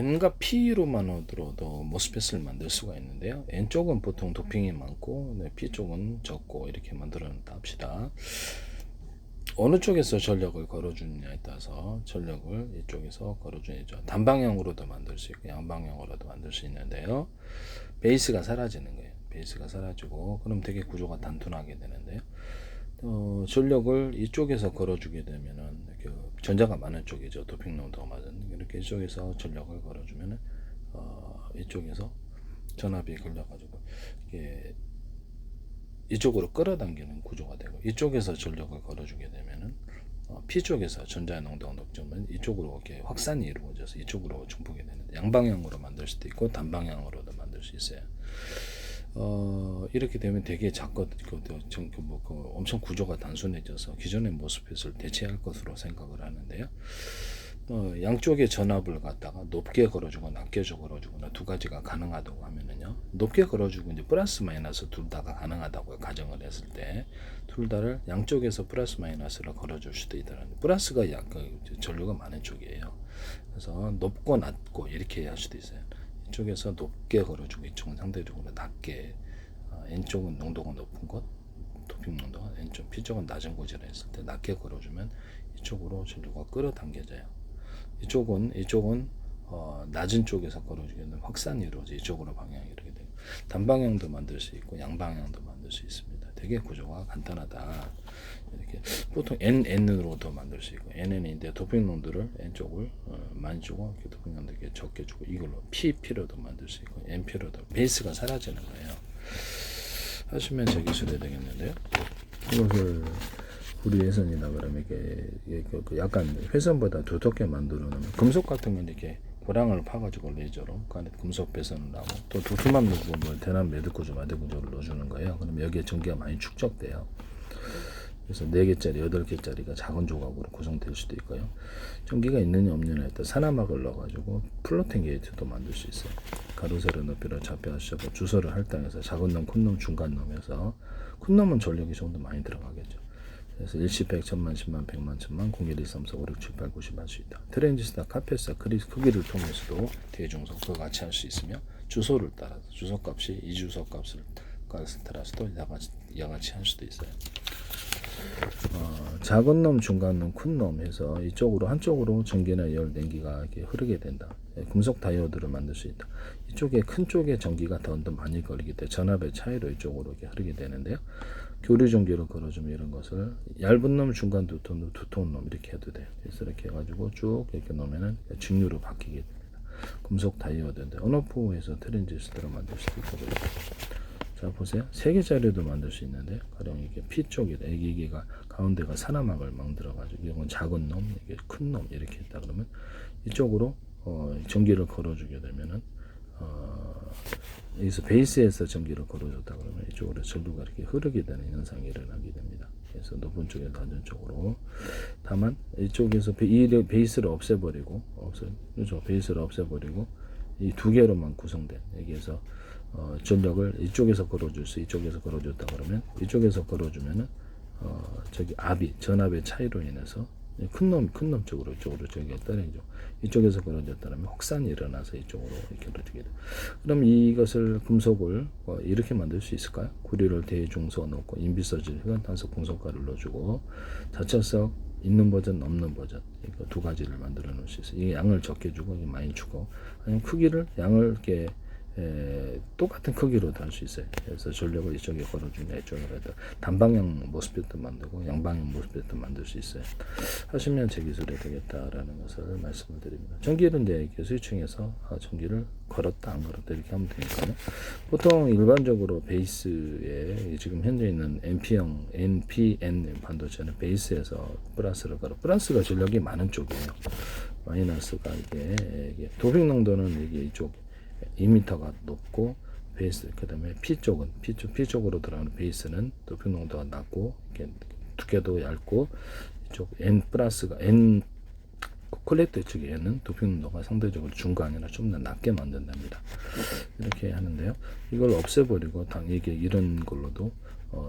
N과 P로만으로도 모스펫을 만들 수가 있는데요. N 쪽은 보통 도핑이 많고 P 쪽은 적고 이렇게 만들어 놨다 합시다. 어느 쪽에서 전력을 걸어주느냐에 따라서 전력을 이쪽에서 걸어주죠. 단방향으로도 만들 수 있고 양방향으로도 만들 수 있는데요. 베이스가 사라지는 거예요. 베이스가 사라지고 그럼 되게 구조가 단순하게 되는데요. 전력을 이쪽에서 걸어주게 되면은 전자가 많은 쪽이죠. 도핑 농도가 많은 이렇게 이쪽에서 전력을 걸어주면은 이쪽에서 전압이 걸려가지고 이게 이쪽으로 끌어당기는 구조가 되고 이쪽에서 전력을 걸어주게 되면은 P 쪽에서 전자의 농도가 높으면 이쪽으로 이렇게 확산이 이루어져서 이쪽으로 중폭이 되는데 양방향으로 만들 수도 있고 단방향으로도 만들 수 있어요. 이렇게 되면 되게 엄청 구조가 단순해져서 기존의 모스펫을 대체할 것으로 생각을 하는데요. 양쪽의 전압을 갖다가 높게 걸어주거나 낮게 걸어주거나 두 가지가 가능하다고 하면은요. 높게 걸어주고 이제 플러스 마이너스 둘 다가 가능하다고 가정을 했을 때 둘 다를 양쪽에서 플러스 마이너스를 걸어줄 수도 있다는. 플러스가 전류가 많은 쪽이에요. 그래서 높고 낮고 이렇게 할 수도 있어요. 이쪽에서 높게 걸어주고 이쪽은 상대적으로 낮게. N쪽은 농도가 높은 곳, 도핑 농도가 N쪽, P쪽은 낮은 곳이라 했을 때 낮게 걸어주면 이쪽으로 전류가 끌어당겨져요. 이쪽은 낮은 쪽에서 걸어주게 되면 확산이 이루어져 이쪽으로 방향이 이렇게 되고 단방향도 만들 수 있고 양방향도 만들 수 있습니다. 되게 구조가 간단하다. 이렇게 보통 NN으로도 만들 수 있고 NN인데 도핑 농도를 N쪽을 많이 주고 도핑 농도 이렇게 적게 주고 이걸로 PP로도 만들 수 있고 NP로도 베이스가 사라지는 거예요. 하시면 제 기술이 되겠는데요. 이것을 우리 회선이나 그러면 이게 약간 회선보다 두텁게 만들어 놓으면 금속 같은 건 이렇게 고랑을 파가지고 레이저로 그 안에 금속 배선을 하고 또 두툼한 부분을 대남 매듭구조 마대구조를 넣어주는 거예요. 그럼 여기에 전기가 많이 축적돼요. 그래서 4개짜리, 8개짜리가 작은 조각으로 구성될 수도 있고요. 전기가 있느냐 없느냐에 따라 산화막을 넣어가지고 플로팅 게이트도 만들 수 있어요. 가로 세로 높이를 잡혀하시고 주소를 할당해서 작은 놈, 큰 놈, 중간 놈에서 큰 놈은 전력이 좀 더 많이 들어가겠죠. 그래서 1시 100, 1000만, 10만, 100만, 1000만, 0, 1, 2, 3, 4, 5, 6, 7, 8, 90 할 수 있다. 트랜지스터, 카페사, 크기를 통해서도 대중속도 같이 할 수 있으며 주소를 따라서 주소값이 이 주소값을 따라서도 양같이 할 수도 있어요. 작은 놈, 중간 놈, 큰 놈 해서 이쪽으로 한쪽으로 전기나 열, 냉기가 이렇게 흐르게 된다. 금속 다이오드를 만들 수 있다. 이쪽에 큰 쪽에 전기가 더 많이 걸리기 때문에 전압의 차이로 이쪽으로 이렇게 흐르게 되는데요. 교류 전기를 걸어주면 이런 것을 얇은 놈, 중간 두터운 놈 이렇게 해도 돼요. 그래서 이렇게 해가지고 쭉 이렇게 놓으면은 직류로 바뀌게 됩니다. 금속 다이오드인데 언어포에서 트랜지스터를 만들 수도 있거든요. 자 보세요. 3개짜리도 만들 수 있는데 가령 이게 P 쪽이다. 이게가 가운데가 산화막을 만들어가지고 이건 작은 놈, 이게 큰 놈 이렇게 했다 그러면 이쪽으로 전기를 걸어주게 되면은 여기서 베이스에서 전기를 걸어줬다 그러면 이쪽으로 전류가 이렇게 흐르게 되는 현상이 일어나게 됩니다. 그래서 높은 쪽에서 낮은 쪽으로. 다만 이쪽에서 베이스를 없애버리고 베이스를 없애버리고 이 두 개로만 구성된 여기에서 전력을 이쪽에서 걸어줄 수 이쪽에서 걸어줬다 그러면 이쪽에서 걸어주면은 전압의 차이로 인해서 큰 놈 쪽으로 이쪽으로 저기가 떨어지죠. 이쪽에서 걸어졌다면 확산이 일어나서 이쪽으로 이렇게 걸어지게 돼요. 그럼 이것을 금속을 이렇게 만들 수 있을까요? 구리를 대중소 넣고 인비서질 흑연탄소 금속가를 넣어주고 자처석 있는 버전 없는 버전 이거 두 가지를 만들어 놓을 수 있어요. 이게 양을 적게 주고 이게 많이 주고 아니면 크기를 양을 이렇게 똑같은 크기로도 할 수 있어요. 그래서 전력을 이쪽에 걸어주냐 이쪽에 해도 단방향 모스펫도 만들고 양방향 모스펫도 만들 수 있어요. 하시면 제 기술이 되겠다라는 것을 말씀을 드립니다. 전기를 이제 스위칭해서 전기를 걸었다 안 걸었다 이렇게 하면 되니까요. 보통 일반적으로 베이스에 지금 현재 있는 NP형 NPN 반도체는 베이스에서 플러스를 걸어 플러스가 전력이 많은 쪽이에요. 마이너스가 이게 도핑 농도는 이게 이쪽 2m가 높고 베이스 그다음에 P 쪽으로 들어가는 베이스는 도핑 농도가 낮고 이렇게 두께도 얇고 이쪽 N 플러스가 N 콜렉터 쪽에는 도핑 농도가 상대적으로 중간이나 좀 더 낮게 만든답니다. 이렇게 하는데요. 이걸 없애버리고 이게 이런 걸로도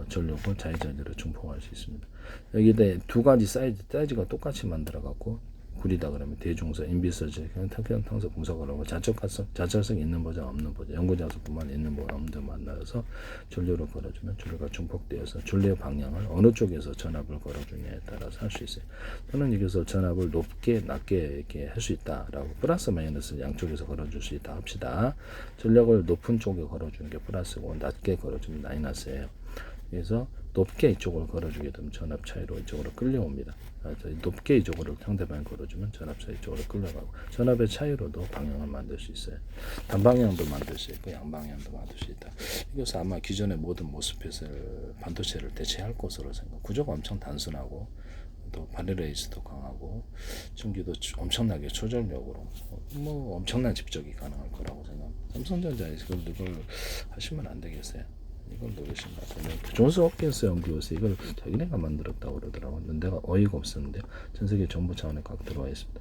전력을 자유자재로 증폭할 수 있습니다. 여기에 두 가지 사이즈가 똑같이 만들어 갖고 구리다 그러면 대중서, 인비서지, 탄소 분석을 하고 자철성 있는 버전 없는 버전, 연고자석뿐만 있는 버전 없는 버전 만나서 전류를 걸어주면 전류가 중폭되어서 전류의 방향을 어느 쪽에서 전압을 걸어주냐에 따라서 할 수 있어요. 또는 여기서 전압을 높게 낮게 이렇게 할 수 있다라고 플러스 마이너스 양쪽에서 걸어줄 수 있다 합시다. 전력을 높은 쪽에 걸어주는 게 플러스고 낮게 걸어주면 마이너스예요. 그래서 높게 이쪽으로 걸어주게 되면 전압 차이로 이쪽으로 끌려옵니다. 높게 이쪽으로 상대방이 걸어주면 전압 차이 이쪽으로 끌려가고 전압의 차이로도 방향을 만들 수 있어요. 단방향도 만들 수 있고 양방향도 만들 수 있다. 이것은 아마 기존의 모든 모스펫을 반도체를 대체할 것으로 생각. 구조가 엄청 단순하고 또 바리레이스도 강하고 전기도 엄청나게 초전력으로 뭐 엄청난 집적이 가능할 거라고 생각합니다. 삼성전자에서 이걸 하시면 안 되겠어요. 이걸 누르신 것 같아요. 존스 홉킨스 연구소에서 이걸 자기네가 만들었다고 그러더라고요. 내가 어이가 없었는데 전 세계 정부 차원에 각 들어와 있습니다.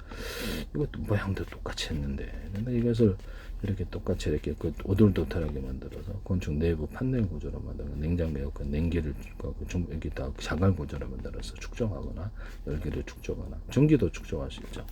이것도 모양도 똑같이 했는데 근데 이것을 이렇게 똑같이 이렇게 그 오돌도탈하게 만들어서 건축 내부 판넬 구조로 만들고 냉장 에어컨 냉기를 좀 여기다 자갈 구조로 만들어서 축적하거나 열기를 축적하거나 전기도 축적할 수 있죠.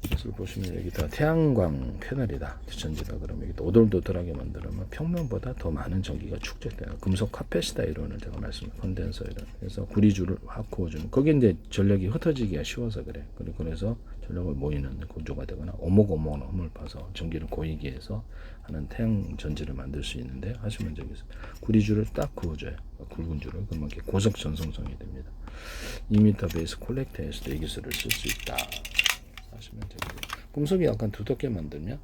이것을 보시면 여기다 태양광 패널이다. 전지다. 그러면 여기다 오돌도돌하게 만들면 평면보다 더 많은 전기가 축적돼요. 금속 카페시다 이론을 제가 컨덴서 이론. 그래서 구리줄을 확 그어주는. 거기 이제 전력이 흩어지기가 쉬워서 그래. 그래서 전력을 모이는 구조가 되거나 오목오목은 홈을 파서 전기를 고이게 해서 하는 태양 전지를 만들 수 있는데 하시면 저기서 구리줄을 딱 그어줘요. 굵은 줄을. 그러면 이렇게 고속 전송성이 됩니다. 2m 베이스 콜렉터에서도 이 기술을 쓸 수 있다. 하시면 됩니다. 금속이 약간 두껍게 만들면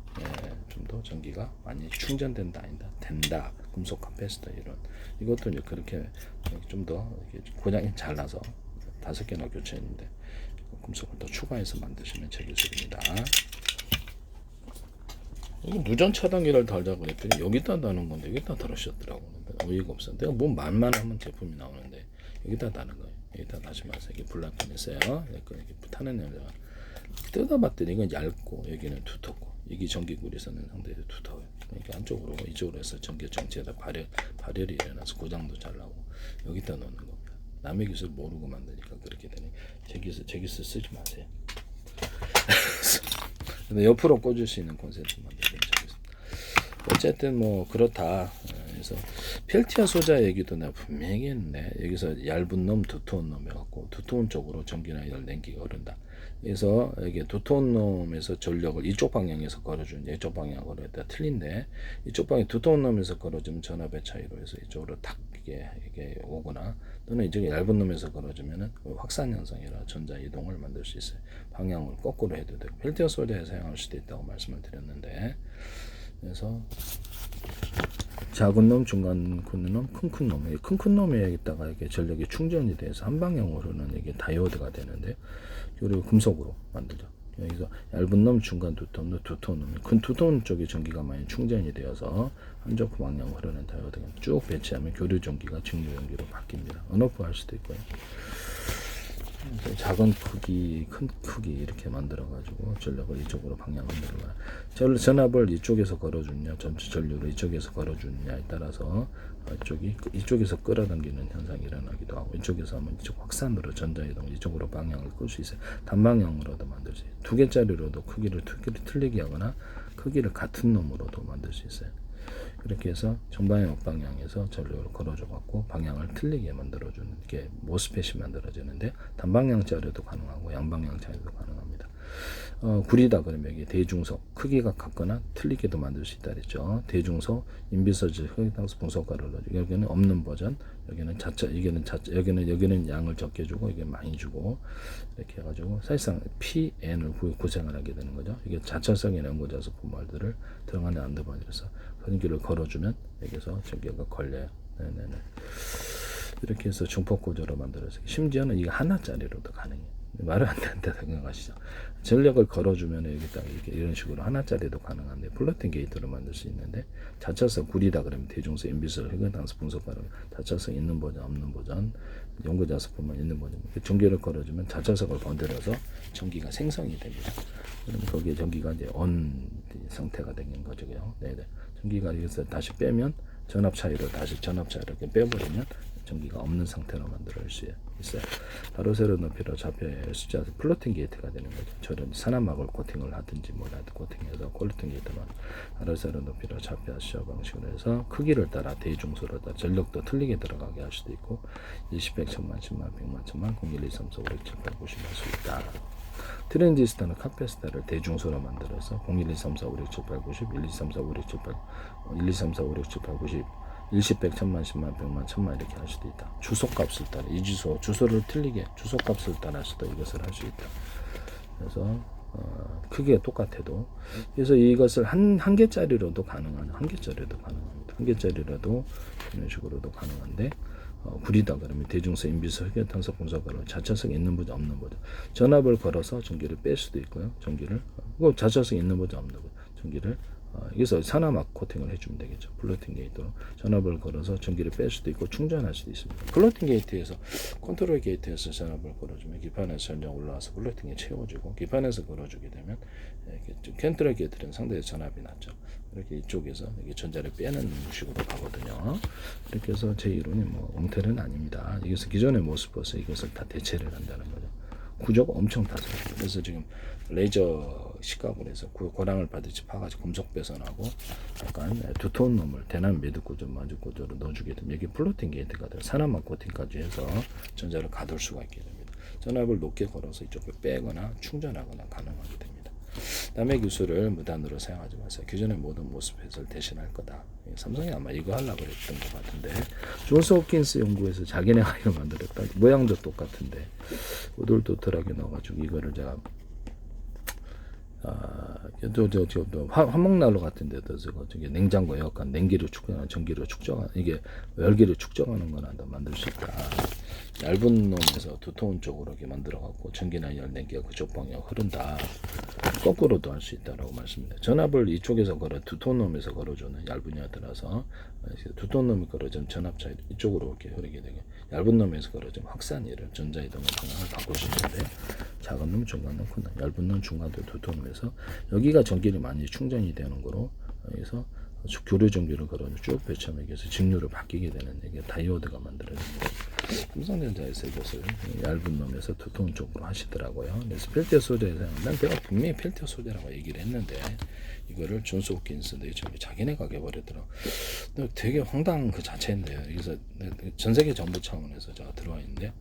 좀 더 전기가 많이 충전된다 아니다 된다. 금속 카패시터 이런 이것도 이제 그렇게 좀 더 고장이 잘나서 5개나 교체했는데 금속을 더 추가해서 만드시면 제 기술입니다. 여기 누전 차단기를 달자고 그랬더니 여기다 다는 건데 여기다 달으셨더라고. 어이가 없어. 내가 뭐 말만 하면 제품이 나오는데 여기다 다는 거예요. 여기다 다시 마세요. 이게 블락끈 있어요. 이렇게 타는 여자 뜯어봤더니 이건 얇고 여기는 두텁고 여기 전기구리선은 상당히 두터워요. 그러니까 안쪽으로 이쪽으로 해서 전기 정체에다 발열이 일어나서 고장도 잘 나고 여기다 넣는 겁니다. 남의 기술 모르고 만드니까 그렇게 되니 제 기술 쓰지 마세요. 근데 옆으로 꽂을 수 있는 콘센트 만들면 좋겠습니다. 어쨌든 뭐 그렇다. 그래서 펠티어 소자 얘기도 내가 분명히 했는데 여기서 얇은 놈 두터운 놈 해갖고 두터운 쪽으로 전기나 열 냉기가 흐른다. 그래서 이게 두터운 놈에서 전력을 이쪽 방향에서 걸어주는 이쪽 방향으로 했다 틀린데 이쪽 방향 두터운 놈에서 걸어주면 전압의 차이로 해서 이쪽으로 탁 이게 오거나 또는 이쪽에 얇은 놈에서 걸어주면은 확산 현상이라 전자 이동을 만들 수 있어요. 방향을 거꾸로 해도 되고 펠티어 소자에 사용할 수도 있다고 말씀을 드렸는데 그래서 작은 놈, 중간 큰 놈, 큰 놈. 큰 놈에다가 이게 전력이 충전이 돼서 한 방향으로는 이게 다이오드가 되는데, 그리고 금속으로 만들죠. 여기서 얇은 놈, 중간 두터운 놈, 두터운 놈. 큰 두터운 쪽에 전기가 많이 충전이 되어서 한쪽 방향으로 흐르는 다이오드가 쭉 배치하면 교류 전기가 직류 전기로 바뀝니다. 언오프 할 수도 있고요. 작은 크기, 큰 크기 이렇게 만들어 가지고 전력을 이쪽으로 방향을 들어가. 전압을 이쪽에서 걸어주느냐, 전류를 이쪽에서 걸어주느냐에 따라서 이쪽에서 끌어당기는 현상이 일어나기도 하고 이쪽에서 하면 이쪽 확산으로 전자이동 이쪽으로 방향을 끌 수 있어요. 단방향으로도 만들 수 있어요. 2개짜리로도 크기를 틀리게 하거나 크기를 같은 놈으로도 만들 수 있어요. 그렇게 해서 정방향 역방향에서 전류를 걸어줘 갖고 방향을 틀리게 만들어주는 게 모스펫이 만들어지는데 단방향짜리도 가능하고 양방향짜리도 가능합니다. 구리다 그러면 여기 대중석 크기가 같거나 틀리게도 만들 수 있다 그랬죠. 대중석 인비서지 흑당수 분석가를 넣어주고 여기는 없는 버전 여기는 양을 적게 주고 이게 많이 주고 이렇게 해가지고 사실상 PN을 구성을 하게 되는 거죠. 이게 자철성의 연고자석 분말들을 들어가는 안드반이라서 전기를 걸어주면 여기서 전기가 걸려요. 네네네. 이렇게 해서 중폭 구조로 만들어서 심지어는 이거 하나짜리로도 가능해요. 말이 안 된다 생각하시죠. 전력을 걸어주면 여기다 이렇게 이런 식으로 하나짜리도 가능한데 플러팅 게이트를 만들 수 있는데 자철성 구리다 그러면 대중성 인비설 흑연당수 분석가로 자철성 있는 버전 없는 버전 연고자석뿐만 있는 버전 전기를 걸어주면 자철성을 건드려서 전기가 생성이 됩니다. 그러면 거기에 전기가 이제 on 상태가 되는 거죠. 네네. 전기가 여기서 다시 빼면 전압 차이로 다시 전압 차이로 이렇게 빼버리면 전기가 없는 상태로 만들 수 있어요. 바로 세로 높이로 좌표의 숫자에서 플로팅 게이트가 되는 거죠. 저런 산화막을 코팅을 하든지 뭐라든 코팅해서 플로팅 게이트만 바로 세로 높이로 좌표 숫자 방식으로 해서 크기를 따라 대중수로 따라 전력도 틀리게 들어가게 할 수도 있고 20, 100, 1000만, 10만, 100만, 1000만, 0, 1, 2, 3, 4, 5, 6, 7, 8, 90 할 수 있다. 트랜지스터는 카패시터를 대중수로 만들어서 0, 1, 2, 3, 4, 5, 6, 7, 8, 90, 1, 2, 3, 4, 5, 6, 7, 8, 1, 2, 3, 4, 5, 6, 7, 8, 90 일십, 백, 천만, 10만, 100만, 1000만 이렇게 할 수도 있다. 주소값을 따라 이 주소를 틀리게 주소값을 따라서도 이것을 할 수 있다. 그래서 크기가 똑같아도 그래서 이것을 한 개짜리로도 가능합니다. 한 개짜리라도 이런 식으로도 가능한데 구리다 그러면 대중수, 인비수, 흑연탄소, 분석으로 자차성 있는 보자 없는 보자 전압을 걸어서 전기를 뺄 수도 있고요. 전기를 자차성 있는 보자 없는 보자 전기를 여기서 산화막 코팅을 해주면 되겠죠. 플로팅 게이트로 전압을 걸어서 전기를 뺄 수도 있고 충전할 수도 있습니다. 플로팅 게이트에서 컨트롤 게이트에서 전압을 걸어주면 기판에서 전장 올라와서 플로팅에 채워주고 기판에서 걸어주게 되면 컨트롤 게이트는 상대의 전압이 낮죠. 이렇게 이쪽에서 이게 전자를 빼는 식으로 가거든요. 이렇게 해서 제 이론이 뭐 엉터리는 아닙니다. 이것은 기존의 모스펫에서 이것을 다 대체를 한다는 거죠. 구조가 엄청 다르죠. 그래서 지금 레이저 시각을 해서 고랑을 받듯이 파가지고 금속 배선하고 약간 두터운 놈을 대남 매듭 구조, 만족 구조로 넣어주게 되면 여기 플로팅 게이트가 돼요. 산화막 코팅까지 해서 전자를 가둘 수가 있게 됩니다. 전압을 높게 걸어서 이쪽을 빼거나 충전하거나 가능하게 됩니다. 남의 기술을 무단으로 사용하지 마세요. 기존의 모든 모스펫을 대신할 거다. 삼성이 아마 이거 하려고 그랬던 것 같은데 존스 홉킨스 연구에서 자기네가 이거 만들었다. 모양도 똑같은데 오돌도돌하게 넣어가지고 이거를 제가 화목난로 같은 데도 저기 냉장고 에어컨 냉기를 축적하는 전기를 축적하는 이게 열기를 축적하는 거나 더 만들 수 있다. 얇은 놈에서 두터운 쪽으로 이렇게 만들어 갖고 전기나 열 냉기가 그쪽 방향 흐른다. 거꾸로도 할 수 있다라고 말씀드립니다. 전압을 이쪽에서 걸어 두터운 놈에서 걸어주는 얇은 여들어서 두터운 놈이 걸어주면 전압 차이 이쪽으로 이렇게 흐르게 되고 얇은 놈에서 걸어주면 확산이를 전자이동의 방향을 바꿀 수 있는데 작은 놈, 중간 놈, 큰 놈, 얇은 놈, 중간 놈, 두터운 놈에서 여기가 전기를 많이 충전이 되는 거로 여기서 교류 전기를 걸어서 쭉 배치하면서 직류를 바뀌게 되는 이게 다이오드가 만들어집니다. 삼성전자에서 이것을 얇은 놈에서 두터운 쪽으로 하시더라고요. 그래서 필터 소재에 난 내가 분명히 필터 소재라고 얘기를 했는데 이거를 존스 홉킨스인데 자기네 가게 버리더라고. 되게 황당한 그 자체인데요. 여기서 전 세계 정부 차원에서 제가 들어와 있는데요.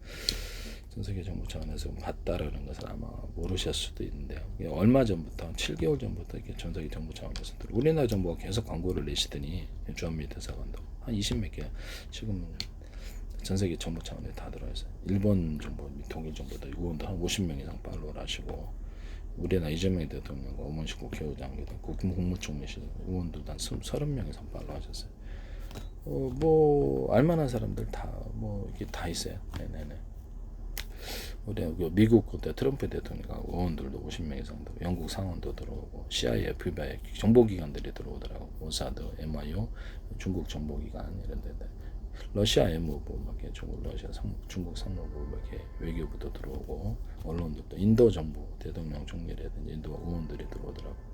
전 세계 정부 차원에서 봤다라는 것을 아마 모르실 수도 있는데요. 얼마 전부터 한 7개월 전부터 이렇게 전 세계 정부 차원에서 우리나라 정부가 계속 광고를 내시더니 주한미대 사관도 한 20몇 개 지금 전 세계 정부 차원에 다 들어와 있어요. 일본 정부, 통일 정부도 의원도 한 50명 이상 팔로우를 하시고 우리나라 이재명 대통령과 오문식 국회의장, 국무총리실 의원도 한 30명 이상 팔로우 하셨어요. 뭐 알만한 사람들 다 뭐 이게 다 있어요. 네네네. 우리 미국 그때 트럼프 대통령과 의원들도 50명 이상 들어오고 영국 상원도 들어오고 CIA, FBI 정보기관들이 들어오더라고. 모사드, MIO, 중국 정보기관 이런 데 러시아 외무부 막 이렇게 중국 상무부 막 이렇게 외교부도 들어오고 언론들도 인도 정부 대통령 총리라든지 인도 의원들이 들어오더라고.